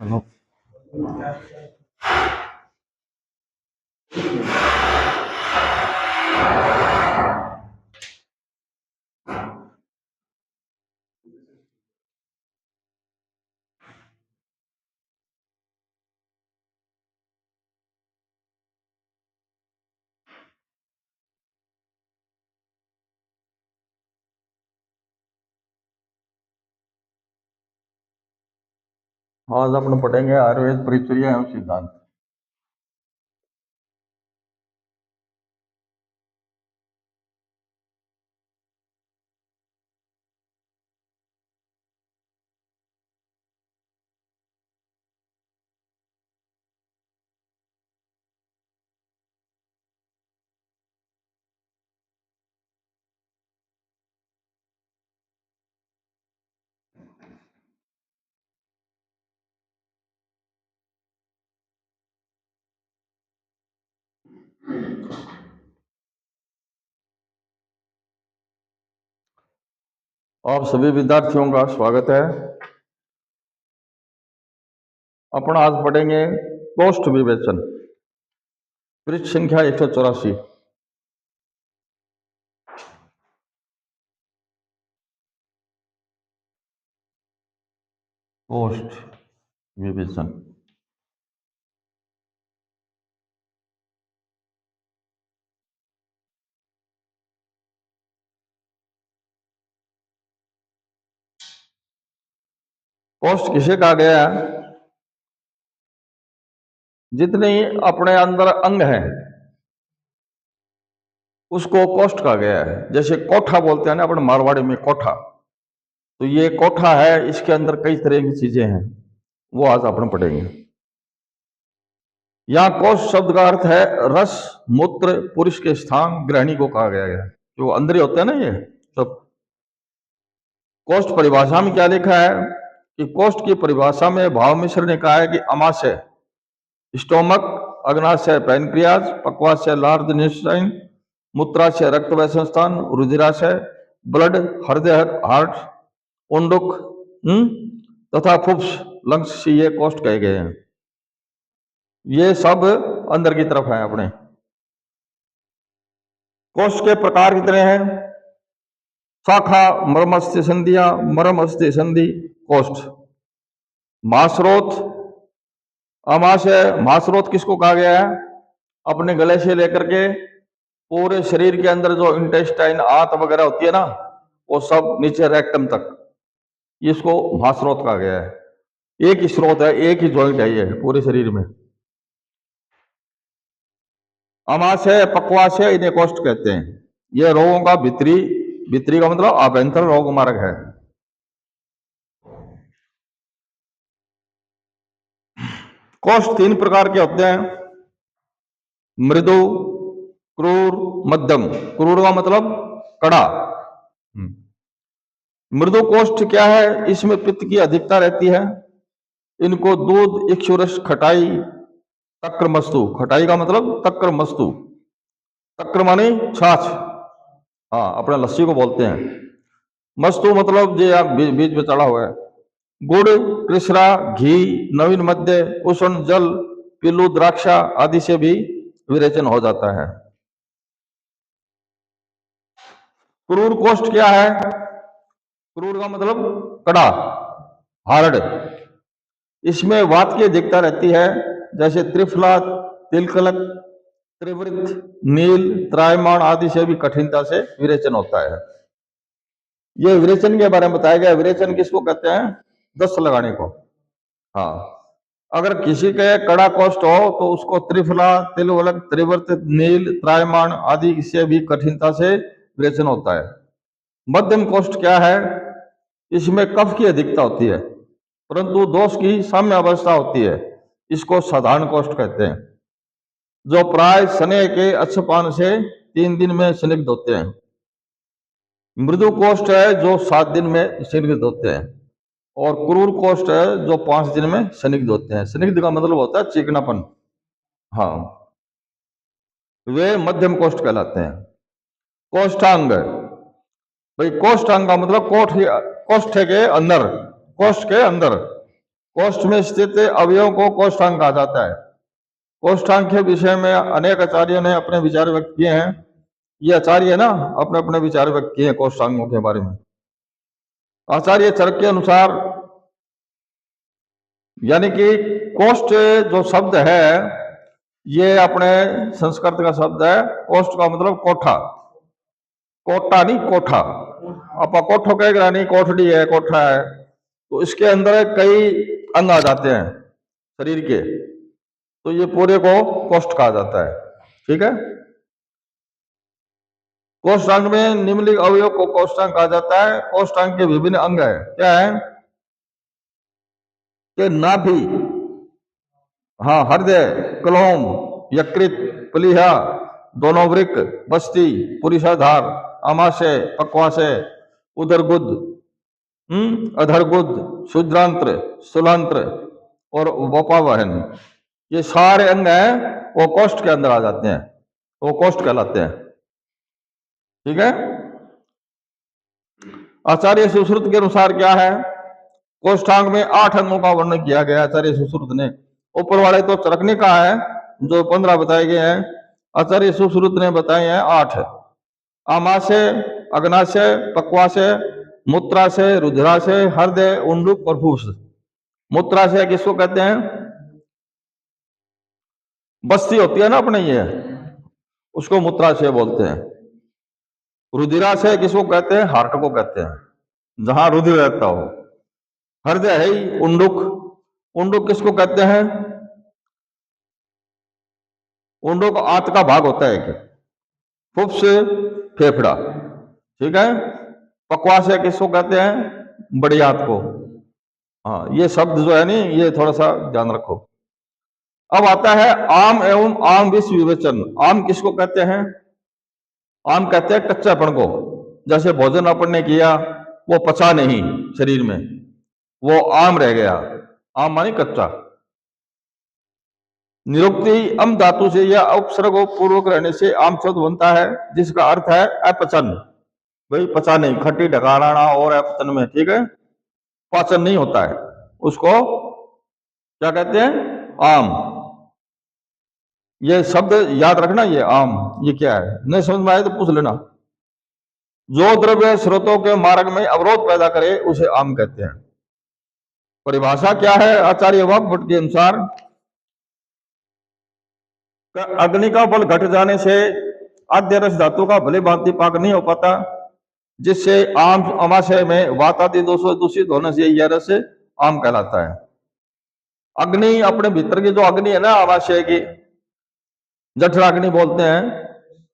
Hello. आज अपन पढ़ेंगे आयुर्वेद परिचर्या एवं सिद्धांत। आप सभी विद्यार्थियों का स्वागत है। अपन आज पढ़ेंगे कोष्ठ विवेचन, पृष्ठ संख्या 184। कोष्ठ विवेचन। कोष्ठ किसे कहा गया है? जितने अपने अंदर अंग है उसको कोष्ठ कहा गया है। जैसे कोठा बोलते हैं ना अपन मारवाड़ी में, कोठा, तो ये कोठा है, इसके अंदर कई तरह की चीजें हैं, वो आज अपन पढ़ेंगे। यहाँ कोष्ठ शब्द का अर्थ है रस, मूत्र, पुरुष के स्थान, ग्रहणी को कहा गया है। जो अंदर होते हैं ना ये सब। कोष्ठ परिभाषा में क्या लिखा है कि कोष्ठ की परिभाषा में भाव मिश्र ने कहा है कि अमाशय स्टोमक, अग्नाशय पैनक्रियाज, पक्वाशय लार्ज इंटेस्टाइन, मूत्राशय रक्त वह संस्थान, रुधिराशय ब्लड, हृदय हार्ट, उंडुक तथा फुफ्स लंग्स से ये कोष्ठ कहे गए हैं। ये सब अंदर की तरफ है अपने। कोष्ठ के प्रकार कितने हैं? शाखा, मर्मस्थि संधिया, मर्मस्थि संधि कोष्ठ। महास्रोत, अमाशय। महास्रोत किसको कहा गया है? अपने गले से लेकर के पूरे शरीर के अंदर जो इंटेस्टाइन, आंत वगैरह होती है ना, वो सब नीचे रेक्टम तक, इसको महास्रोत कहा गया है। एक ही स्रोत है, एक ही जॉइंट है ये पूरे शरीर में। अमाशय, पक्वाशय, इन्हें कोष्ठ कहते हैं। ये रोगों का भीतरी का मतलब आभ्यंतर रोग मार्ग है। कोष्ठ तीन प्रकार के होते हैं, मृदु, क्रूर, मध्यम। क्रूर का मतलब कड़ा। मृदु कोष्ठ क्या है? इसमें पित्त की अधिकता रहती है। इनको दूध, इक्षुरस, खटाई, तक्र मस्तु। खटाई का मतलब तक्र मस्तु। तक्र माने छाछ, हाँ, अपने लस्सी को बोलते हैं। मस्तु मतलब जो आप बीज में चढ़ा हुआ है। गुड़, कृष्णा, घी, नवीन मध्य, उष्ण जल, पिल्लू, द्राक्षा आदि से भी विरेचन हो जाता है। क्रूर कोष्ठ क्या है? क्रूर का मतलब कड़ा, हार्ड। इसमें वात की अधिकता रहती है, जैसे त्रिफला, तिलकलक, त्रिवृत, नील, त्रायमाण आदि से भी कठिनता से विरेचन होता है। ये विरेचन के बारे में बताया गया। विरेचन किसको कहते हैं? दस्त लगाने को। हाँ, अगर किसी के कड़ा कोष्ठ हो तो उसको त्रिफला, तिलवलक, त्रिवर्त, नील, त्रायमाण आदि से भी कठिनता से विरेचन होता है। मध्यम कोष्ठ क्या है? इसमें कफ की अधिकता होती है परंतु दोष की साम्य अवस्था होती है। इसको साधारण कोष्ठ कहते हैं, जो प्राय स्नेह के अच्छपान से 3 दिन में स्निग्ध होते हैं। मृदु कोष्ठ है जो 7 दिन में स्निग्ध होते हैं, और क्रूर कोष्ठ है जो 5 दिन में स्निग्ध होते हैं। स्निग्ध का मतलब होता है चिकनापन। हाँ, वे मध्यम कोष्ठ कहलाते हैं। कोष्ठांग, भाई कोष्ठांग का मतलब कोष्ठ के अंदर, कोष्ठ के अंदर। कोष्ठ में स्थित अवयवों को कोष्ठांग कहा जाता है। कोष्ठांग के विषय में अनेक आचार्यों ने अपने विचार व्यक्त किए हैं। ये आचार्य है ना, अपने अपने विचार व्यक्त किए हैं कोष्ठांगों के बारे में। आचार्य चरक के अनुसार, यानी कि कोष्ठ जो शब्द है ये अपने संस्कृत का शब्द है। कोष्ठ का मतलब कोठा, कोटा नहीं कोठा। आप कोठो कह नहीं, कोठड़ी है, कोठा है, तो इसके अंदर कई अंग आ जाते हैं शरीर के, तो ये पूरे को कोष्ठ कहा जाता है। ठीक है। कोष्ठांग में निम्नलिखित अवयव को कोष्ठांग कहा जाता है। कोष्ठांग के विभिन्न अंग है, क्या है कि नाभि, हाँ, हृदय, क्लोम, यकृत, प्लीहा, दोनों वृक्क, बस्ती, पुरुषाधार, आमाशय, पक्वाशय, उदरगुद, अधरगुद, शुद्रांत्र, स्थूलांत्र और वपावहन, ये सारे अंग हैं वो कोष्ठ के अंदर आ जाते हैं, वो कोष्ठ कहलाते हैं। ठीक है। आचार्य सुश्रुत के अनुसार क्या है, कोष्ठांग में 8 अंगों का वर्णन किया गया आचार्य सुश्रुत ने। ऊपर वाले तो चरकने का है जो 15 बताए गए हैं, आचार्य सुश्रुत ने बताए हैं 8। आमाशय, अग्नाशय, पक्वाशय, मूत्राशय, रुधिराशय, हृदय, उंडुक और फूस। मूत्राशय किसको कहते हैं, बस्ती होती है ना अपने, ये उसको मूत्राशय बोलते हैं। रुधिराशय किसको कहते हैं, हार्ट को कहते हैं, जहां रुधिर रहता हो। हृदय है ही उंडुक, उंडुक किसको कहते हैं, उंडुक आंत का भाग होता है कि फुफ्स, फेफड़ा। ठीक है। पक्वाशय किसको कहते हैं, बड़ी आंत को। हाँ, ये शब्द जो है नहीं, ये थोड़ा सा ध्यान रखो। अब आता है आम एवं आम विष विवेचन। आम किसको कहते हैं, आम कहते हैं कच्चापन को। जैसे भोजन अपन ने किया वो पचा नहीं शरीर में, वो आम रह गया, आम मानी कच्चा। निरुक्ति अम धातु से या उपसर्ग पूर्वक रहने से आम शब्द बनता है, जिसका अर्थ है अपचन। भाई पचा नहीं, खट्टी ढकाना और अपचन में, ठीक है, पाचन नहीं होता है, उसको क्या कहते हैं, आम। ये शब्द याद रखना, ये आम ये क्या है, नहीं समझ में आए तो पूछ लेना। जो द्रव्य स्रोतों के मार्ग में अवरोध पैदा करे उसे आम कहते हैं। परिभाषा क्या है आचार्य वाग्भट के अनुसार, अग्नि का बल घट जाने से आद्य रस धातु का भले भांति पाक नहीं हो पाता, जिससे आम अमाशय में वात आदि दोषों दूषित होने से यह रस आम कहलाता है। अग्नि अपने भीतर की जो अग्नि है ना अमाशय की, जठराग्नि बोलते हैं,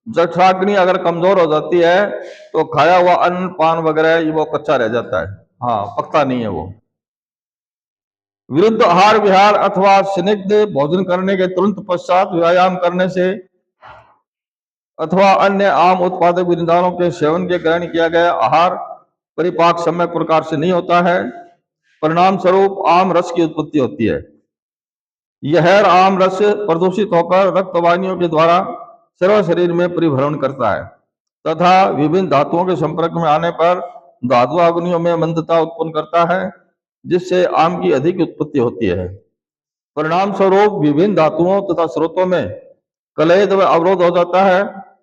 जठराग्नि अगर कमजोर हो जाती है तो खाया हुआ अन्न पान वगैरह वो कच्चा रह जाता है, हाँ, पकता नहीं है वो। विरुद्ध आहार विहार अथवा स्निग्ध भोजन करने के तुरंत पश्चात व्यायाम करने से अथवा अन्य आम उत्पादक विनिदानों के सेवन के ग्रहण किया गया आहार परिपाक समय प्रकार से नहीं होता है, परिणाम स्वरूप आम रस की उत्पत्ति होती है। यह आम रस प्रदूषित होकर रक्त वाहिनियों के द्वारा सर्व शरीर में परिभ्रमण करता है तथा विभिन्न धातुओं के संपर्क में आने पर धातु अग्नियों में मंदता उत्पन्न करता है, जिससे आम की अधिक उत्पत्ति होती है। परिणाम स्वरूप विभिन्न धातुओं तथा स्रोतों में कलह व अवरोध हो जाता है,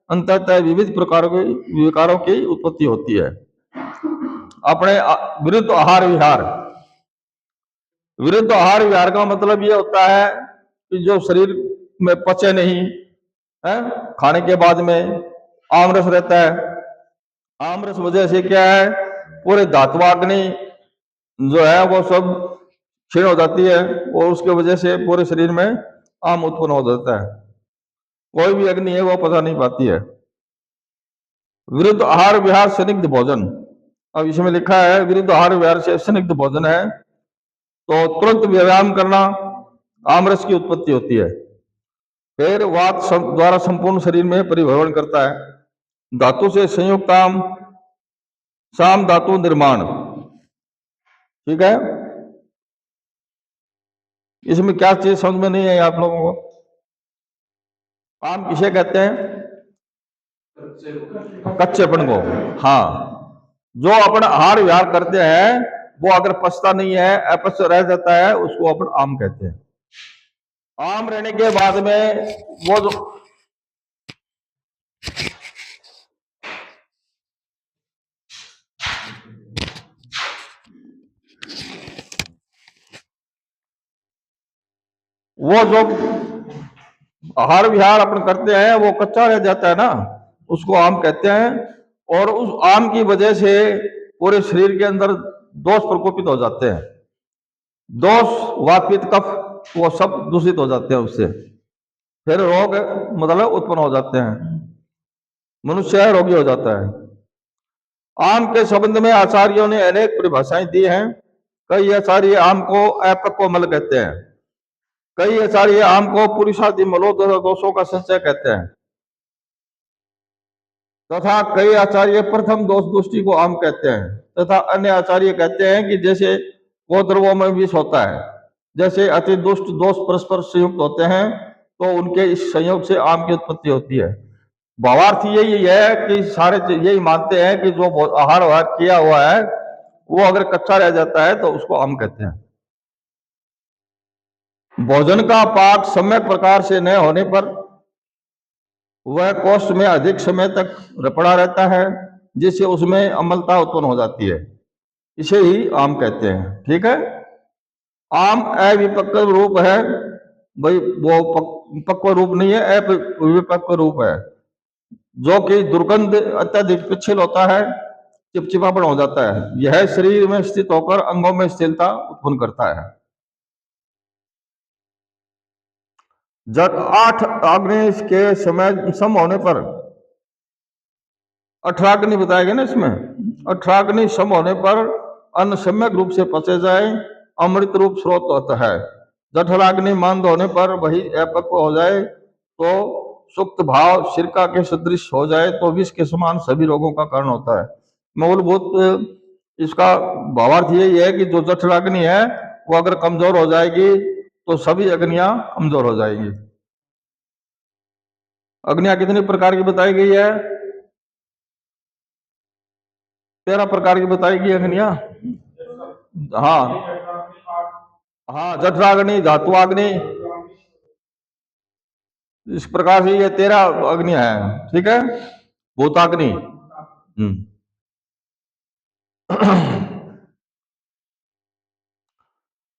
अंततः विविध प्रकार के विकारों की उत्पत्ति होती है। अपने विरुद्ध आहार विहार, विरुद्ध आहार विहार का मतलब ये होता है कि जो शरीर में पचे नहीं है, खाने के बाद में आम रस रहता है, आम रस वजह से क्या है, पूरे धातुवाग्नि जो है वो सब क्षीण हो जाती है और उसके वजह से पूरे शरीर में आम उत्पन्न हो जाता है। कोई भी अग्नि है वो पचा नहीं पाती है। विरुद्ध आहार विहार स्निग्ध भोजन, अब इसमें लिखा है विरुद्ध आहार विहार से स्निग्ध भोजन है तो तुरंत व्यायाम करना, आमरस की उत्पत्ति होती है। फिर वात द्वारा संपूर्ण शरीर में परिभ्रमण करता है। धातु से संयुक्त आम साम धातु निर्माण, ठीक है। इसमें क्या चीज समझ में नहीं है आप लोगों को, आम किसे कहते हैं, कच्चेपन को। हाँ, जो अपना आहार विहार करते हैं वो अगर पचता नहीं है, अपच रह जाता है, उसको अपन आम कहते हैं। आम रहने के बाद में वो जो वो जो आहार विहार अपन करते हैं वो कच्चा रह जाता है ना, उसको आम कहते हैं। और उस आम की वजह से पूरे शरीर के अंदर दोष प्रकोपित हो जाते हैं। दोष, वात, पित्त, कफ, वो सब दूषित हो जाते हैं उससे, फिर रोग मतलब उत्पन्न हो जाते हैं, मनुष्य रोगी हो जाता है। आम के संबंध में आचार्यों ने अनेक परिभाषाएं दी हैं। कई आचार्य आम को अपक्वमल कहते हैं, कई आचार्य आम को पुरुषादि मलोदर दोषों का संचय कहते हैं, तथा कई आचार्य प्रथम दोष दृष्टि को आम कहते हैं, तथा अन्य आचार्य कहते हैं कि जैसे गोद्रवों में विष होता है, जैसे अति दुष्ट दोष परस्पर संयुक्त होते हैं, तो उनके इस संयोग से आम की उत्पत्ति होती है। भावार्थ यही है कि सारे यही मानते हैं कि जो आहार वाहार किया हुआ है वो अगर कच्चा रह जाता है तो उसको आम कहते हैं। भोजन का पाक सम्यक प्रकार से न होने पर वह कोष्ठ में अधिक समय तक पड़ा रहता है, जिससे उसमें अम्लता उत्पन्न हो जाती है, इसे ही आम कहते हैं। ठीक है। आम अविपक्व रूप है भाई, वो पक्व रूप नहीं है, अविपक्व रूप है, जो कि दुर्गंध अत्यधिक पिछल होता है, चिपचिपापन हो जाता है। यह शरीर में स्थित होकर अंगों में स्थिरता उत्पन्न करता है। जब 8 अग्नि के समय सम होने पर, 18 अग्नि बताया गया ना इसमें, 18 अग्नि सम होने पर अन्न सम्यक रूप से पचे जाए, अमृत रूप स्रोत होता है। जठराग्नि मंद होने पर वही अपक्व हो जाए, तो सुप्त भाव सिरका के सदृश हो जाए, तो विष के समान सभी रोगों का कारण होता है। मूलभूत इसका भावार्थ यही है कि जो जठराग्नि है वो अगर कमजोर हो जाएगी तो सभी अग्नियां कमजोर हो जाएंगी। अग्नियां कितनी प्रकार की बताई गई है? 13 प्रकार की बताई गई अग्नियां। हाँ हाँ, जठराग्नि, धातुआग्नि, इस प्रकार से ये 13 अग्नियां हैं। ठीक है। भूताग्नि।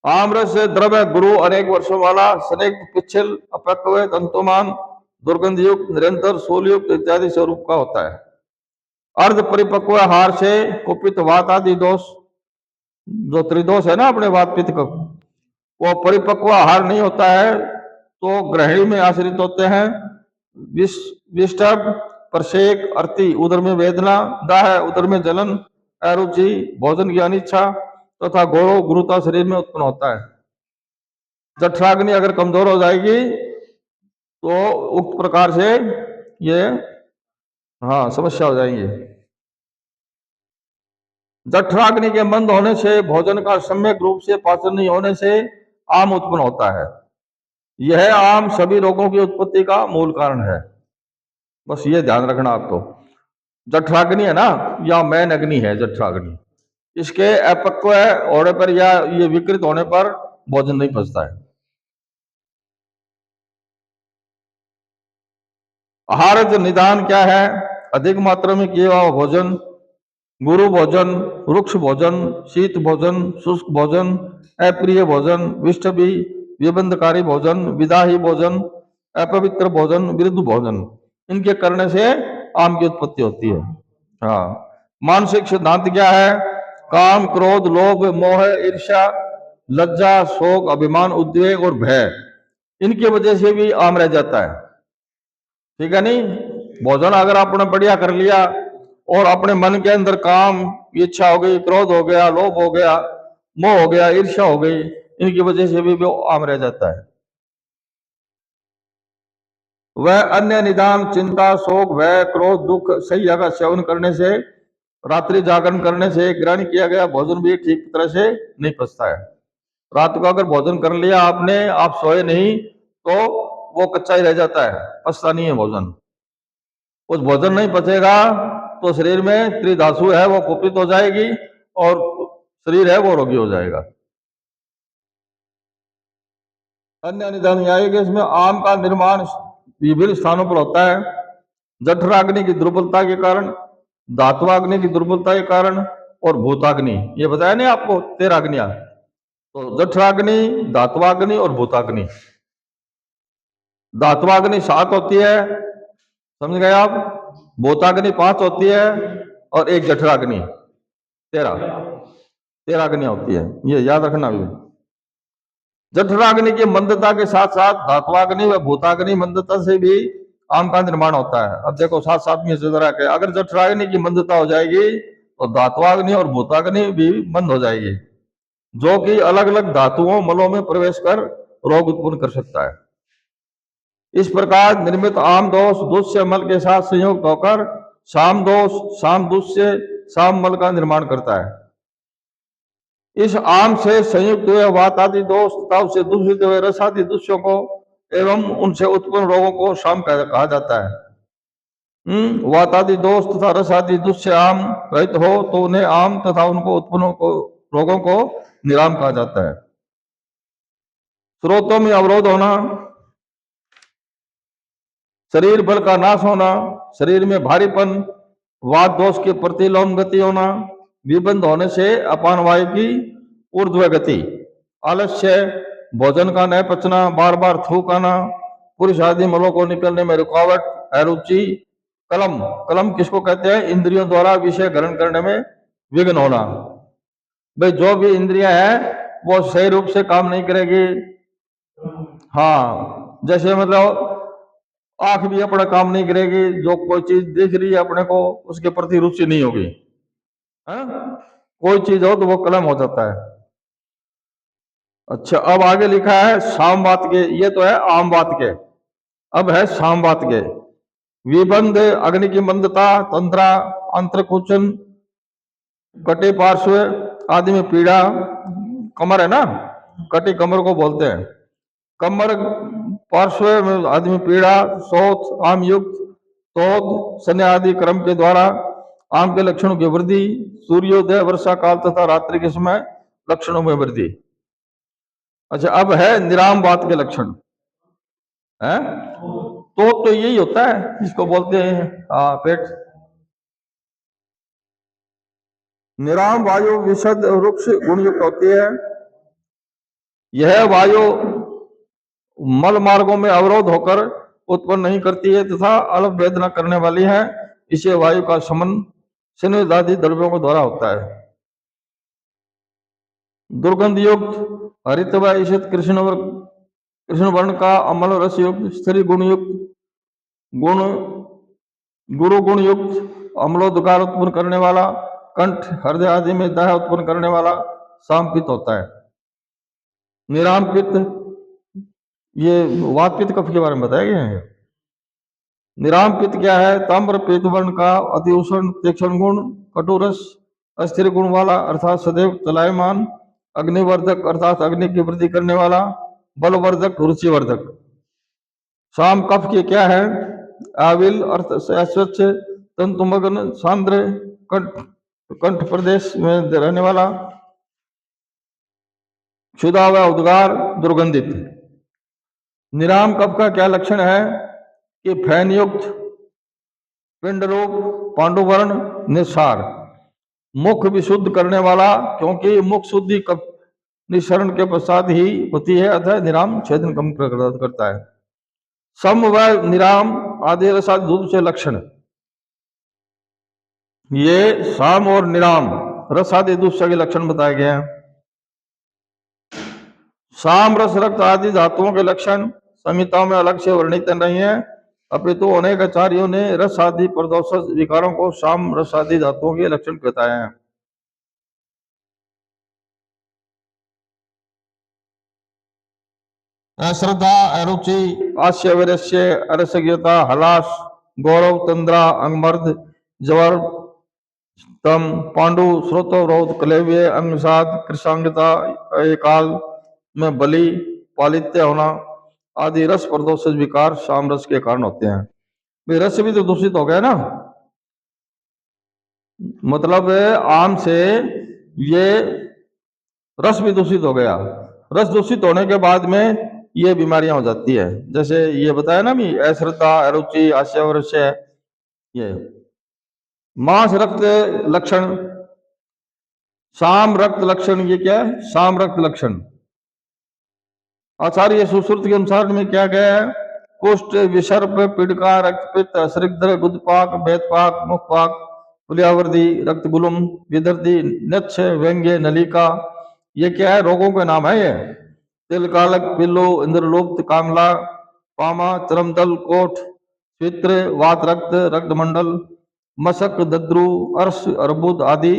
आम्रस से द्रव्य गुरु अनेक वर्षों वाला सनेक पिछल अपक्व तंतुमान दुर्गंध युक्त निरंतर सोलयुक्त इत्यादि स्वरूप का होता है। अर्ध परिपक्व हार से कुपित वात आदि दोष, जो त्रिदोष है ना अपने वात पित्त का, वो परिपक्व आहार नहीं होता है तो ग्रहणी में आश्रित होते हैं। विष्टभ, प्रशेक, अर्ति, उदर में वेदना, दाह, उदर में जलन, अरुचि, भोजन की अनिच्छा तथा गौरव गुरुता शरीर में उत्पन्न होता है। जठराग्नि अगर कमजोर हो जाएगी तो उक्त प्रकार से ये हाँ समस्या हो जाएंगी। जठराग्नि के मंद होने से, भोजन का सम्यक रूप से पाचन नहीं होने से आम उत्पन्न होता है। यह आम सभी रोगों की उत्पत्ति का मूल कारण है। बस ये ध्यान रखना आपको। जठराग्नि है ना, या मैन अग्नि है जठराग्नि, इसके अपक्व होने पर या ये विकृत होने पर भोजन नहीं पचता है। आहार निदान क्या है? अधिक मात्रा में किया हुआ भोजन, गुरु भोजन, वृक्ष भोजन, शीत भोजन, शुष्क भोजन, अप्रिय भोजन, विष्टभी, विबंधकारी भोजन, विदाही भोजन, अपवित्र भोजन, विरुद्ध भोजन, इनके करने से आम की उत्पत्ति होती है। हाँ। मानसिक सिद्धांत क्या है? काम, क्रोध, लोभ, मोह, ईर्ष्या, लज्जा, शोक, अभिमान, उद्वेग और भय, इनकी वजह से भी आम रह जाता है। ठीक है नहीं? भोजन अगर आपने बढ़िया कर लिया और अपने मन के अंदर काम, इच्छा हो गई, क्रोध हो गया, लोभ हो गया, मोह हो गया, ईर्ष्या हो गई, इनकी वजह से भी वो आम रह जाता है। वह अन्य निदान, चिंता, शोक, भय, क्रोध, दुख, सही जगह सेवन करने से, रात्रि जागरण करने से ग्रहण किया गया भोजन भी ठीक तरह से नहीं पचता है। रात को अगर भोजन कर लिया आपने, आप सोए नहीं, तो वो कच्चा ही रह जाता है, पचता नहीं है भोजन। उस भोजन नहीं पचेगा तो शरीर में त्रिधातु है वो कुपित हो जाएगी और शरीर है वो रोगी हो जाएगा। अन्य निदान यह है कि इसमें आम का निर्माण विभिन्न स्थानों पर होता है। जठराग्नि की दुर्बलता के कारण, धात्वाग्नि की दुर्बलता के कारण और भूताग्नि, ये बताया नहीं आपको 13 अग्नियां। तो जठराग्नि, धात्वाग्नि और भूताग्नि। धात्वाग्नि 7 होती है, समझ गए आप। भूताग्नि 5 होती है और एक जठराग्नि 13 अग्नियां होती है, ये याद रखना भी। जठराग्नि की मंदता के साथ साथ धात्वाग्नि व भूताग्नि मंदता से भी आम का निर्माण होता है। अब देखो साथ साथ में चल रहा है, अगर जठराग्नि की मंदता हो जाएगी तो धात्वाग्नि और भूताग्नि भी मंद हो जाएगी, जो कि अलग अलग धातुओं मलों में प्रवेश कर रोग उत्पन्न कर सकता है। इस प्रकार निर्मित आम दोष दुष्य मल के साथ संयुक्त होकर साम दोष, साम दुष्य, साम मल का निर्माण करता है। इस आम से संयुक्त हुए वात आदि दोष तथा उससे दूषित हुए रस आदि दूषियों को एवं उनसे उत्पन्न रोगों को शाम कहा जाता है। वात आदि दोष तथा रस आदि दूष्य आम रहित हो तो उन्हें आम तथा उनको उत्पन्न रोगों को निराम कहा जाता है। स्रोतों में अवरोध होना, शरीर बल का नाश होना, शरीर में भारीपन, वात दोष के प्रतिलोम गति होना, विबंध होने से अपान वायु की ऊर्ध्व गति, आलस्य, भोजन का न पचना, बार बार थूक आना, पुरुष आदि मलों को निकलने में रुकावट, अरुचि, कलम, कलम किसको कहते हैं? इंद्रियों द्वारा विषय ग्रहण करने में विघ्न होना। भाई जो भी इंद्रियां है वो सही रूप से काम नहीं करेगी। हाँ, जैसे मतलब आंख भी अपना काम नहीं करेगी, जो कोई चीज दिख रही है अपने को उसके प्रति रुचि नहीं होगी। कोई चीज हो तो वो कलम हो जाता है। अच्छा, अब आगे लिखा है सामवात के, ये तो है आम बात के, अब है सामवात के। विबंध, अग्नि की मंदता, तंत्रा, अंतरकुचन, कटे पार्श्व आदि में पीड़ा, कमर है ना, कटी कमर को बोलते हैं, कमर पार्श्व में आदि में पीड़ा, शोथ, आम युक्त, तोद, सन्या आदि क्रम के द्वारा आम के लक्षणों की वृद्धि, सूर्योदय, वर्षा काल तथा रात्रि के समय लक्षणों में वृद्धि। अच्छा, अब है निराम बात के लक्षण है। तो यही होता है, इसको बोलते हैं पेट। निराम वायु विशद वृक्ष गुणयुक्त होती है। यह वायु मल मार्गों में अवरोध होकर उत्पन्न नहीं करती है तथा अल्प वेदना करने वाली है। इसे वायु का शमन संवेदादि द्रव्यों के द्वारा होता है। दुर्गंध युक्त, हरित व ईषित कृष्ण वर्ण का अमल रस युक्त, स्त्री गुण युक्त, गुरु गुण युक्त, अम्लोदकार उत्पन्न करने वाला, कंठ हृदय आदि में दाह उत्पन्न करने वाला साम पित्त होता है। निराम पित्त, ये वात पित्त कफ के बारे में बताया गया है। निराम पित्त क्या है? ताम्र पित्त वर्ण का, अति उष्ण तीक्ष्ण गुण, कटुरस, अस्थिर गुण वाला अर्थात सदैव चलायमान, अग्निवर्धक अर्थात अग्नि की वृद्धि करने वाला, बलवर्धक, रुचिवर्धक। शाम कफ के क्या है? आविल अर्थ स्वच्छ, तंतुमग्न, सांद्र, कंठ प्रदेश में रहने वाला, क्षुधा व उद्गार, दुर्गंधित। निराम कफ का क्या लक्षण है? कि फैन युक्त, पिंड रूप, पांडुवर्ण, निस्सार, मुख विशुद्ध करने वाला, क्योंकि मुख शुद्धि कफ निस्सरण के पश्चात ही होती है, अतः निराम छेदन कम करता है। सम व निराम आदि रसादि धूप से लक्षण, ये साम और निराम रस आदि दूसरे के लक्षण बताए गए हैं। साम रस रक्त आदि धातुओं के लक्षण संहिताओं में अलग से वर्णित नहीं है, अपितु अनेक आचार्यों ने रस आदि प्रदोष विकारों को साम रस आदि धातुओं के लक्षण बताए हैं। अश्रद्धा, अरुचि, आस्य, वैरस्य, अरसज्ञता, हलास, गौरव, तंद्रा, अंगमर्द, जवर, तम, पांडु, श्रोतोरोध, कलेव्य, अंगसाद, कृषांगता, काल में बलि, पालित्य होना आदि रस प्रदोष विकार साम रस के कारण होते हैं। भाई रस भी तो दूषित हो गया ना, मतलब आम से ये रस भी दूषित हो गया। रस दूषित होने के बाद में ये बीमारियां हो जाती है, जैसे ये बताया ना भी, अश्रद्धा, अरुचि, हास्यावृष्य, ये मांस रक्त लक्षण, साम रक्त लक्षण, ये क्या है? साम रक्त लक्षण। आचार्य सुश्रुत के अनुसार में क्या गया है? कुष्ठ, विसर्प, पिडका, रक्तपित्त, असृग्ध, गुदपाक, वेदपाक, मुखपाक, पुलियावर्दी, रक्तगुलम, विदर्दी, नच्छ, व्यंग्य, नलिका, ये क्या है? रोगों के नाम है ये। तिलकालक, पिल्लो, इंद्रलोप्त, कांगला, पामा, चरमदल, कोठ, चित्र, वात रक्त, रक्तमंडल, मशक, दद्रु, अर्श, अर्बुद आदि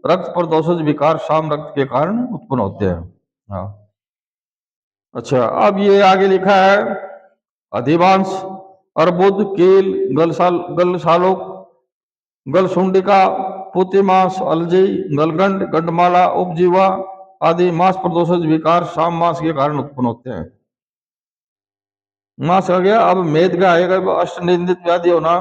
रक्त प्रदोषज विकार शाम रक्त के कारण उत्पन्न होते हैं। हाँ, अच्छा, अब ये आगे लिखा है अधिवांश, अर्बुद, कील, गलसालोक, गलसुंडिका, पुतिमास, अलजी, गलगंड, गंडमाला, उपजीवा आदि मांस प्रदोषज विकार शाम मांस के कारण उत्पन्न होते हैं। मांस आ गया। अब मेद का आएगा, अष्ट निंदित व्याधि होना,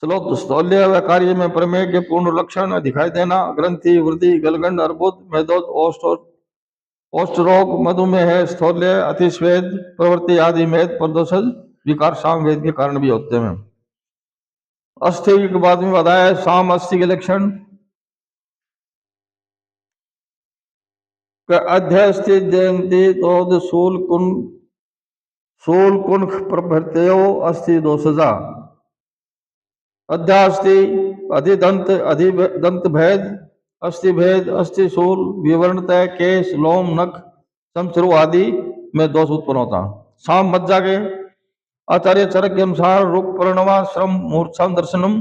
स्थौल्य व कार्य में प्रमेय के पूर्ण लक्षण दिखाई देना, ग्रंथि, वृद्धि, गलगंड, अर्बुद, मेदोद, ओष्ठ रोग, मधुमेह, स्थौल्य, अतिस्वेद प्रवृत्ति आदि मेद प्रदोषज विकार शाम वेद के कारण भी होते हैं। अस्थि के बाद में बताया है शाम अस्थि के लक्षण, अध्यस्ति जयंती तोद शूल कुंख प्रभृतयो अस्थि दोषजा, अध्यास्ति, अधिदंत, अधिदंत भेद, अस्थि भेद, अस्थि शूल, विवर्णतः, केश, लोम, नख, समश्रु आदि में दोष उत्पन्न होता। शाम मज्जा के आचार्य चरक के अनुसार रूप परिणवा श्रम मूर्छाम दर्शनम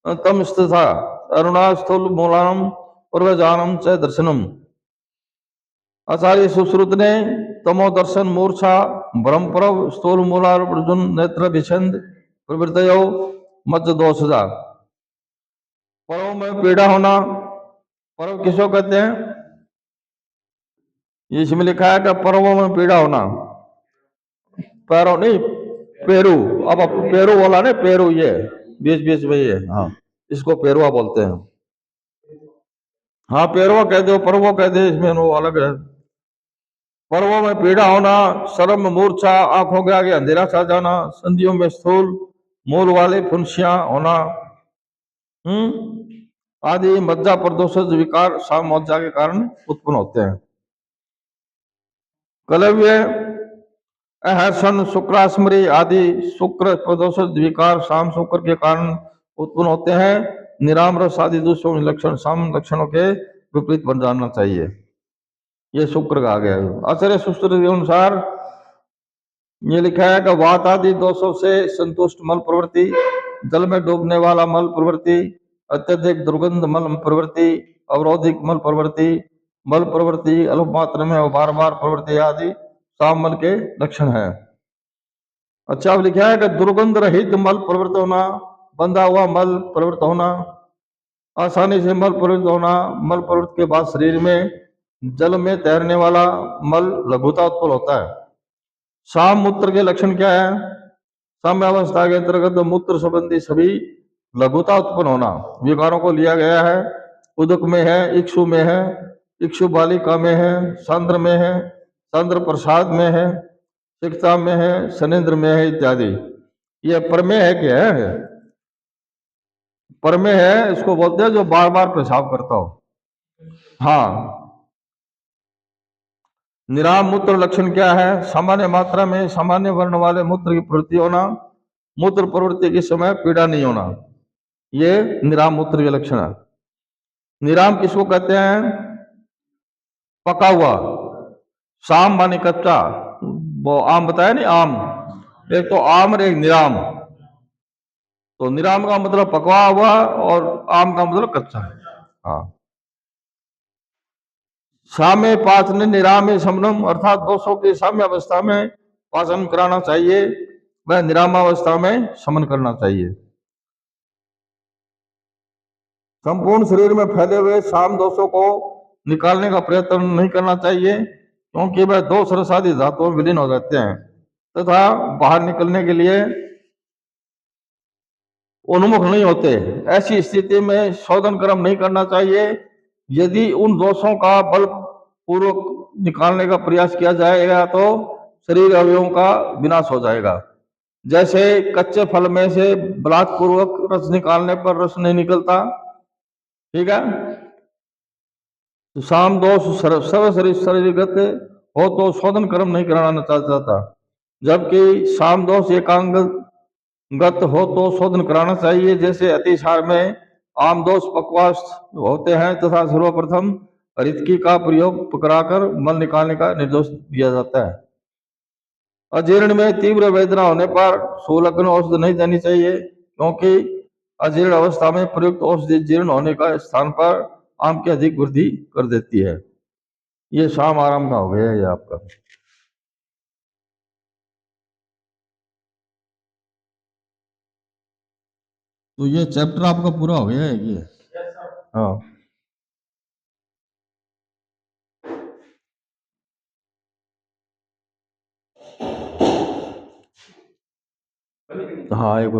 तम स्थिता अरुणा स्थूल मूलानम पूर्वजानम च दर्शनम। आचार्य सुश्रुत ने तमो दर्शन, मूर्छा, ब्रह्मप्रव, स्थूल मूलार्जुन, नेत्र विछंद प्रवृत्तयो मज्ज दोषजा। पर्व में पीड़ा होना, पर्व किसको कहते हैं? इसमें लिखा है कि पर्वों में पीड़ा होना, पैरों नहीं, पेरू। अब पेरू बोला ना, पेरू, ये बीच बीच में ये, हाँ, इसको पेरुआ बोलते हैं। हाँ, पेरुआ कह दो, पर्वो कह दे, इसमें वो अलग है। पर्वों में पीड़ा होना, शर्म, मूर्छा, आंखों के आगे अंधेरा छा जाना, संधियों में स्थूल मूल वाले फुंसियां होना, आदि मज्जा प्रदोषज विकार शाम मज्जा के कारण उत्पन्न होते हैं। कलव्य, अहर्षण, शुक्रास्मरी आदि शुक्र प्रदोषज विकार शाम शुक्र के कारण उत्पन्न होते हैं। निराम रस आदि दूसरों लक्षण शाम लक्षणों के विपरीत बन जाना चाहिए। ये शुक्र का आ गया। आचार्य सूत्र के अनुसार ये लिखा है कि वात आदि दोषों से संतुष्ट मल प्रवृत्ति, जल में डूबने वाला मल प्रवृत्ति, अत्यधिक दुर्गंध मल प्रवृत्ति, अवरोधिक मल प्रवृत्ति, मल प्रवृत्ति अल्प मात्रा में और बार बार प्रवृत्ति आदि शाम मल के लक्षण है। अच्छा, अब लिखा है कि दुर्गंध रहित मल प्रवृत्त होना, बंधा हुआ मल प्रवृत्त होना, आसानी से मल प्रवृत्त होना, मल प्रवृत्त के बाद शरीर में जल में तैरने वाला मल लघुता उत्पन्न होता है। शाम मूत्र के लक्षण क्या है? साम्य अवस्था के अंतर्गत मूत्र संबंधी सभी लघुता उत्पन्न होना विकारों को लिया गया है। उदक में है, इक्षु में है, इक्षु बालिका में है, सांद्र में है, सांद्र प्रसाद में है, सिक्ता में है, शनेन्द्र में है इत्यादि। ये प्रमेय है क्या है? प्रमेय है, इसको बोलते हैं जो बार बार पेशाब करता हो। हाँ, निराम मूत्र लक्षण क्या है? सामान्य मात्रा में सामान्य वर्ण वाले मूत्र की प्रवृत्ति होना, मूत्र प्रवृत्ति के समय पीड़ा नहीं होना, ये निराम मूत्र के लक्षण है। निराम किसको कहते हैं? पका हुआ। शाम माने कच्चा, वो आम बताया नहीं, आम, एक तो आम और एक निराम। तो निराम का मतलब पकवा हुआ और आम का मतलब कच्चा। हाँ, साम्य पाचन निराम समनम, अर्थात दोषों की साम्य अवस्था में पाचन कराना चाहिए, वह निरामावस्था में शमन करना चाहिए। संपूर्ण शरीर में फैले हुए शाम दोषों को निकालने का प्रयत्न नहीं करना चाहिए, क्योंकि वह दोष रस आदि धातुओं में विलीन हो जाते हैं तथा बाहर निकलने के लिए उन्मुख नहीं होते। ऐसी स्थिति में शोधन कर्म नहीं करना चाहिए। यदि उन दोषों का बल पूर्वक निकालने का प्रयास किया जाएगा तो शरीर अवयवों का विनाश हो जाएगा। जैसे कच्चे फल में से बलात्पूर्वक रस निकालने पर रस नहीं निकलता, ठीक है। तो साम दोष सर्व शरीरगत हो तो शोधन कर्म नहीं कराना चाहता, जबकि साम दोष एकांगगत हो तो शोधन कराना चाहिए। जैसे अतिसार में आम दोष पक्वास होते हैं तथा सर्वप्रथम रितकी का प्रयोग कराकर मल निकालने का निर्देश दिया जाता है। अजीर्ण में तीव्र वेदना होने पर शूलग्न औषधि नहीं देनी चाहिए, क्योंकि अजीर्ण अवस्था में प्रयुक्त औषधि जीर्ण होने का स्थान पर आम की अधिक वृद्धि कर देती है। ये शाम आराम का हो गया ये आपका। तो ये चैप्टर आपका पूरा हो गया है ये। हाँ हाँ, एक